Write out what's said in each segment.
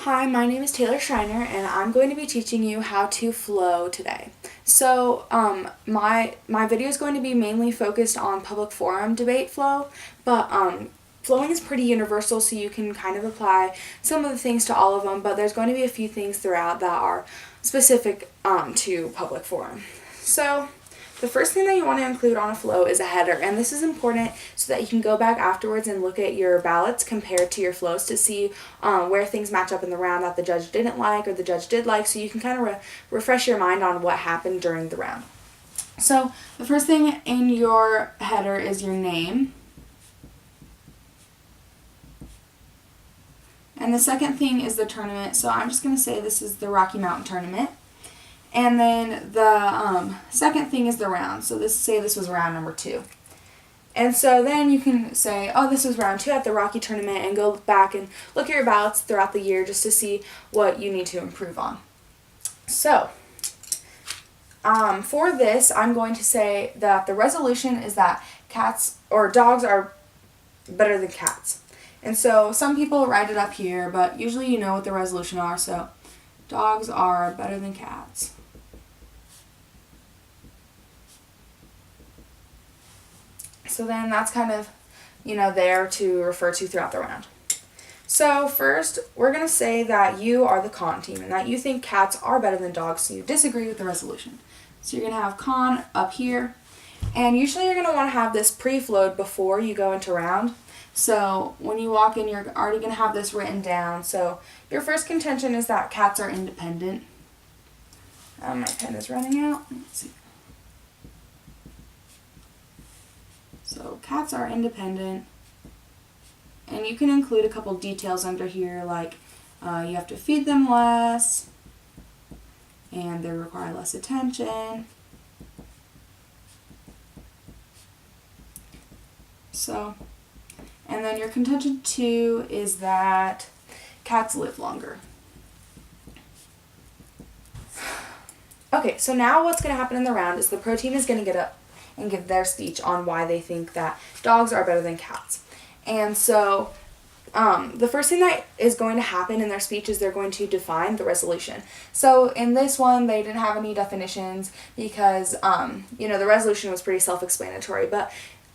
Hi, my name is Taylor Schreiner, and I'm going to be teaching you how to flow today. So, my video is going to be mainly focused on public forum debate flow, but flowing is pretty universal, so you can kind of apply some of the things to all of them. But there's going to be a few things throughout that are specific to public forum. So, the first thing that you want to include on a flow is a header, and this is important so that you can go back afterwards and look at your ballots compared to your flows to see where things match up in the round that the judge didn't like or the judge did like, so you can kind of refresh your mind on what happened during the round. So the first thing in your header is your name. And the second thing is the tournament, so I'm just going to say this is the Rocky Mountain Tournament. And then the second thing is the round. So this was round number 2. And so then you can say, oh, this was round 2 at the Rocky Tournament, and go back and look at your ballots throughout the year just to see what you need to improve on. So for this, I'm going to say that the resolution is that dogs are better than cats. And so some people write it up here, but usually you know what the resolution are. So dogs are better than cats. So then that's kind of, there to refer to throughout the round. So first, we're going to say that you are the con team and that you think cats are better than dogs, so you disagree with the resolution. So you're going to have con up here. And usually you're going to want to have this pre-flowed before you go into round. So when you walk in, you're already going to have this written down. So your first contention is that cats are independent. My pen is running out. Let's see. So cats are independent, and you can include a couple details under here, like you have to feed them less, and they require less attention. So, and then your contention 2 is that cats live longer. Okay, so now what's going to happen in the round is the pro team is going to get up and give their speech on why they think that dogs are better than cats. And so the first thing that is going to happen in their speech is they're going to define the resolution. So in this one, they didn't have any definitions because, the resolution was pretty self-explanatory.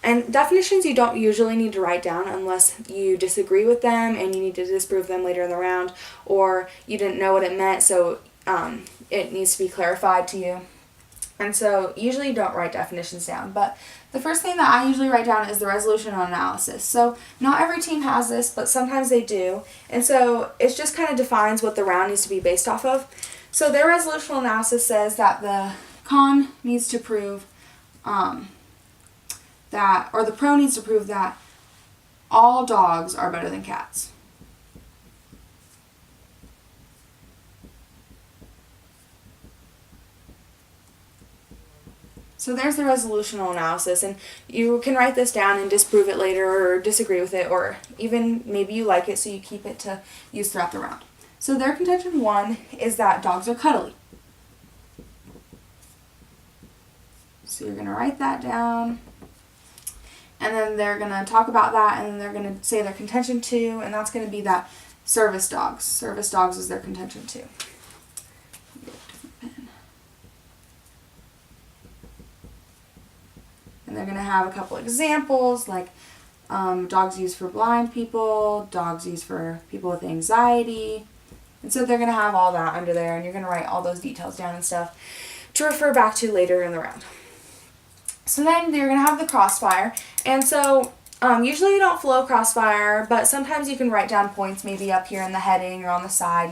And definitions you don't usually need to write down unless you disagree with them and you need to disprove them later in the round, or you didn't know what it meant, so it needs to be clarified to you. And so usually you don't write definitions down, but the first thing that I usually write down is the resolution on analysis. So not every team has this, but sometimes they do. And so it just kind of defines what the round needs to be based off of. So their resolutional analysis says that the con needs to prove the pro needs to prove that all dogs are better than cats. So there's the resolutional analysis, and you can write this down and disprove it later or disagree with it, or even maybe you like it so you keep it to use throughout the round. So their contention 1 is that dogs are cuddly. So you're going to write that down, and then they're going to talk about that, and then they're going to say their contention 2, and that's going to be that service dogs. Service dogs is their contention 2. And they're going to have a couple examples, like dogs used for blind people, dogs used for people with anxiety. And so they're going to have all that under there, and you're going to write all those details down and stuff to refer back to later in the round. So then you're going to have the crossfire. And so usually you don't flow crossfire, but sometimes you can write down points maybe up here in the heading or on the side,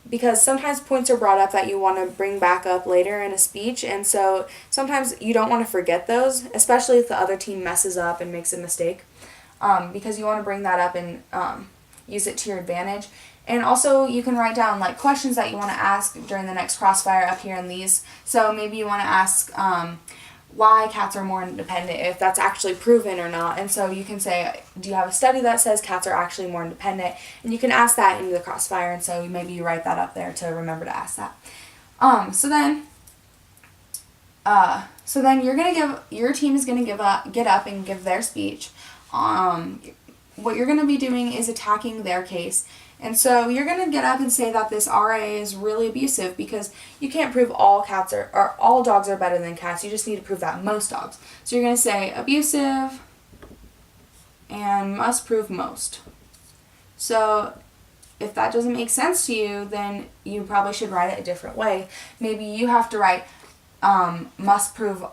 because sometimes points are brought up that you want to bring back up later in a speech, and so sometimes you don't want to forget those, especially if the other team messes up and makes a mistake, because you want to bring that up and use it to your advantage. And also you can write down like questions that you want to ask during the next crossfire up here in these. So maybe you want to ask why cats are more independent, if that's actually proven or not. And so you can say, do you have a study that says cats are actually more independent? And you can ask that in the crossfire, and so maybe you write that up there to remember to ask that. So then your team is gonna get up and give their speech what you're going to be doing is attacking their case. And so you're going to get up and say that this RA is really abusive because you can't prove all cats or all dogs are better than cats. You just need to prove that most dogs. So you're going to say abusive and must prove most. So if that doesn't make sense to you, then you probably should write it a different way. Maybe you have to write must prove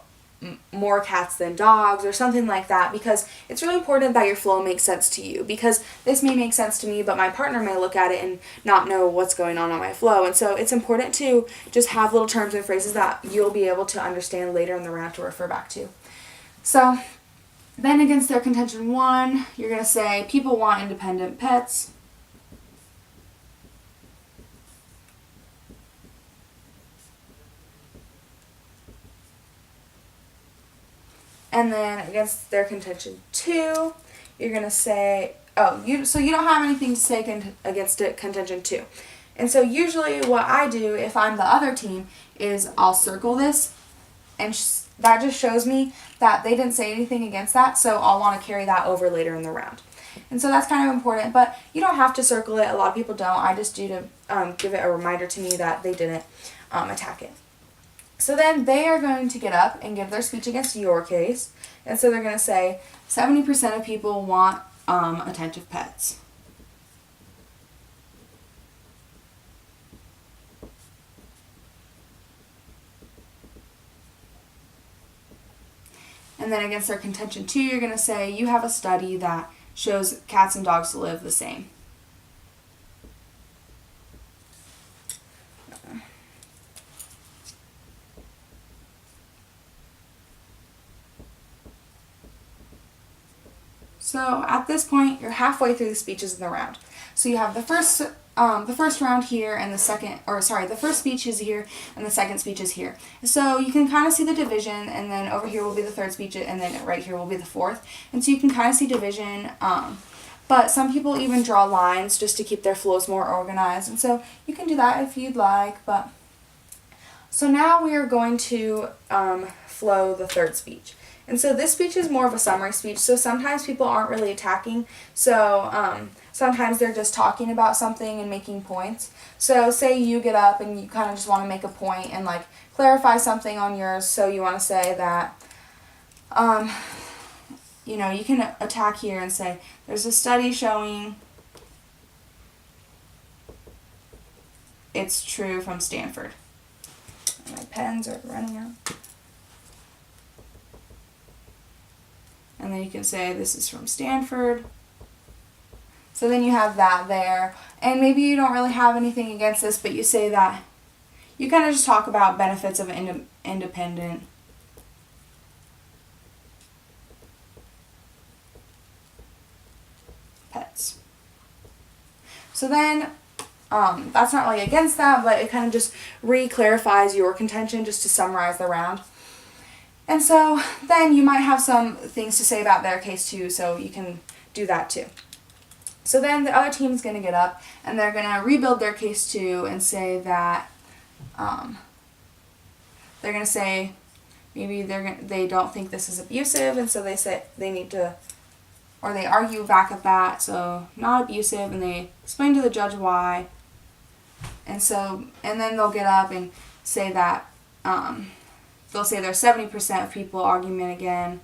more cats than dogs or something like that, because it's really important that your flow makes sense to you, because this may make sense to me but my partner may look at it and not know what's going on my flow. And so it's important to just have little terms and phrases that you'll be able to understand later in the round to refer back to. So then against their contention 1, you're going to say people want independent pets. And then against their contention 2, you're going to say, so you don't have anything to say against it, contention 2. And so usually what I do if I'm the other team is I'll circle this, and that just shows me that they didn't say anything against that, so I'll want to carry that over later in the round. And so that's kind of important, but you don't have to circle it. A lot of people don't. I just do to give it a reminder to me that they didn't attack it. So then they are going to get up and give their speech against your case. And so they're going to say 70% of people want attentive pets. And then against their contention 2, you're going to say you have a study that shows cats and dogs live the same. So at this point, you're halfway through the speeches in the round. So you have the first round here, and the first speech is here, and the second speech is here. So you can kind of see the division, and then over here will be the third speech, and then right here will be the fourth. And so you can kind of see division, but some people even draw lines just to keep their flows more organized. And so you can do that if you'd like. So now we are going to flow the third speech. And so this speech is more of a summary speech, so sometimes people aren't really attacking, so sometimes they're just talking about something and making points. So say you get up and you kind of just want to make a point and like clarify something on yours, so you want to say that, you can attack here and say, there's a study showing it's true from Stanford. My pens are running out. And then you can say this is from Stanford. So then you have that there. And maybe you don't really have anything against this, but you say that you kind of just talk about benefits of independent pets. So then that's not really against that, but it kind of just re-clarifies your contention just to summarize the round. And so then you might have some things to say about their case too, so you can do that too. So then the other team's going to get up and they're going to rebuild their case too and say that they're going to say maybe they don't think this is abusive, and so they say they need to, or they argue back at that, so not abusive, and they explain to the judge why. And then they'll get up and say that they'll say there's 70% of people argument again.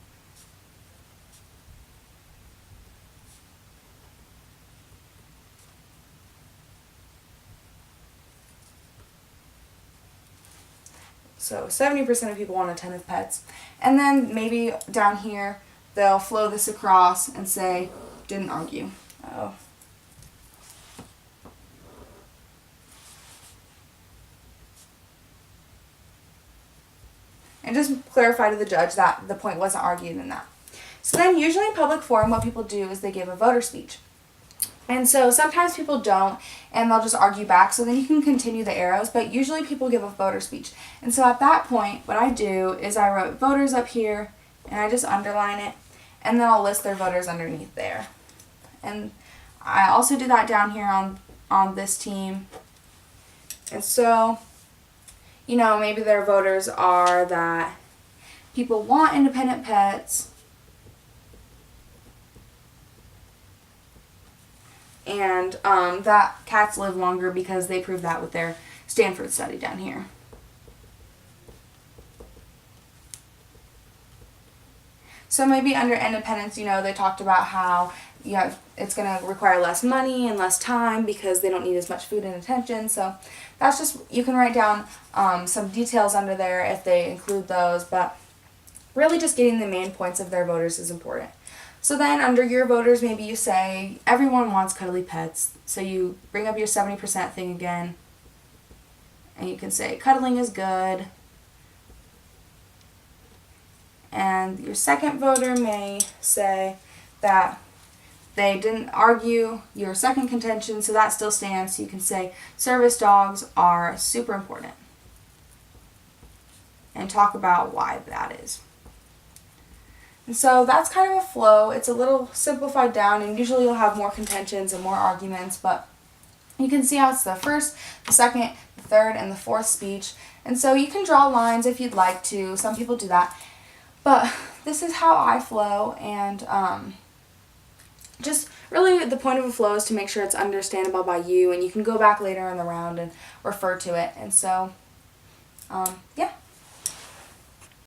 So 70% of people want attentive pets. And then maybe down here they'll flow this across and say, didn't argue. Oh. And just clarify to the judge that the point wasn't argued in that. So then usually in public forum what people do is they give a voter speech. And so sometimes people don't, and they'll just argue back, so then you can continue the arrows, but usually people give a voter speech. And so at that point, what I do is I wrote voters up here, and I just underline it, and then I'll list their voters underneath there. And I also do that down here on this team. And so, maybe their voters are that people want independent pets, and that cats live longer because they proved that with their Stanford study down here. So maybe under independence, they talked about how it's going to require less money and less time because they don't need as much food and attention. So that's just, you can write down some details under there if they include those, but really just getting the main points of their voters is important. So then under your voters, maybe you say everyone wants cuddly pets. So you bring up your 70% thing again, and you can say cuddling is good. And your second voter may say that they didn't argue your second contention, so that still stands. So you can say service dogs are super important and talk about why that is. And so that's kind of a flow. It's a little simplified down, and usually you'll have more contentions and more arguments, but you can see how it's the first, the second, the third, and the fourth speech. And so you can draw lines if you'd like to. Some people do that. But this is how I flow, and just really the point of a flow is to make sure it's understandable by you, and you can go back later in the round and refer to it. And so, yeah.